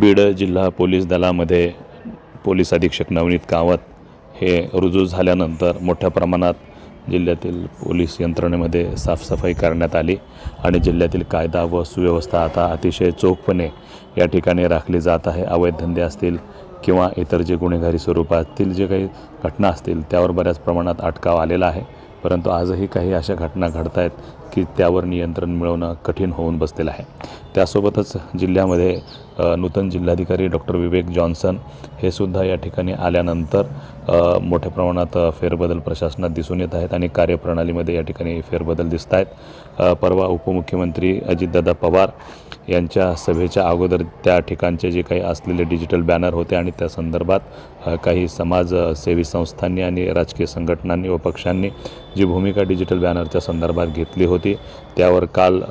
बीड जिल्हा पोलीस दलामध्ये पोलीस अधीक्षक नवनीत कावत हे रुजू झाल्यानंतर मोठ्या प्रमाणात जिल्ह्यातील पोलीस यंत्रणेमध्ये साफसफाई करण्यात आली आणि जिल्ह्यातील कायदा व सुव्यवस्था आता अतिशय चोखपणे या ठिकाणी राखली जात आहे। अवैध धंदे असतील किंवा इतर जे गुन्हेगारी स्वरूपातील जे काही घटना असतील त्यावर बऱ्याच प्रमाणात अटकाव आलेला आहे, परंतु आजही काही अशा घटना घडत आहेत की त्यावर नियंत्रण मिळवणं कठीण होऊन बसलेलं आहे। त्यासोबतच जिल्ह्यामध्ये नूतन जिल्हाधिकारी डॉक्टर विवेक जॉन्सन हे सुद्धा या ठिकाणी आल्यानंतर मोठ्या प्रमाणात फेरबदल प्रशासनात दिसून येत आहेत आणि कार्यप्रणालीमध्ये या ठिकाणी फेरबदल दिसत आहेत। परवा उपमुख्यमंत्री अजितदादा पवार यांच्या सभेच्या अगोदर त्या ठिकाणचे जे काही असलेले डिजिटल बॅनर होते आणि त्या संदर्भात काही समाजसेवी संस्थांनी आणि राजकीय संघटनांनी व पक्षांनी जी भूमिका डिजिटल बॅनरच्या संदर्भात घेतली होती त्यावर काल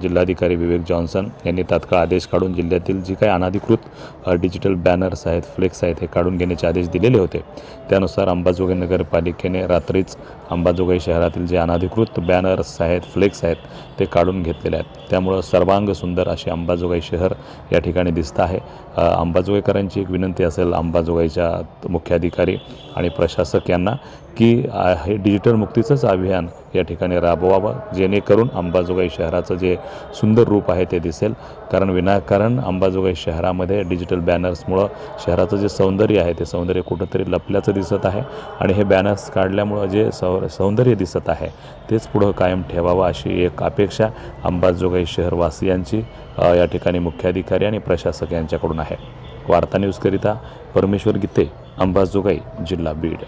जिल्हाधिकारी विवेक जॉन्सन यांनी तात्काळ आदेश काढून जिल्ह्यातील जी काही अनधिकृत डिजिटल बॅनर्स आहेत, फ्लेक्स आहेत हे काढून घेण्याचे आदेश दिलेले होते। त्यानुसार अंबाजोगाई नगरपालिकेने रात्रीच अंबाजोगाई शहरातील जे अनधिकृत बॅनर्स आहेत, फ्लेक्स आहेत ते काढून घेतलेले आहेत। त्यामुळे सर्वांग सुंदर असे अंबाजोगाई शहर या ठिकाणी दिसत आहे। अंबाजोगाईकरांची एक विनंती असेल अंबाजोगाईच्या मुख्याधिकारी आणि प्रशासक यांना की हे डिजिटल मुक्तीचंच अभियान या ठिकाणी राबवावं, जेणेकरून अंबाजोगाई शहराचं जे सुंदर रूप आहे ते दिसेल। कारण विनाकारण अंबाजोगाई शहरामध्ये डिजिटल बॅनर्समुळं शहराचं जे सौंदर्य आहे ते सौंदर्य कुठंतरी लपल्याचं दिसत आहे आणि हे बॅनर्स काढल्यामुळं जे सौंदर्य दिसत आहे तेच पुढं कायम ठेवावं अशी एक अपेक्षा अंबाजोगाई शहरवासियांची या ठिकाणी मुख्याधिकारी आणि प्रशासक यांच्याकडून आहे। वार्ता न्यूजकरिता परमेश्वर गीते, अंबाजोगाई, जिल्हा बीड।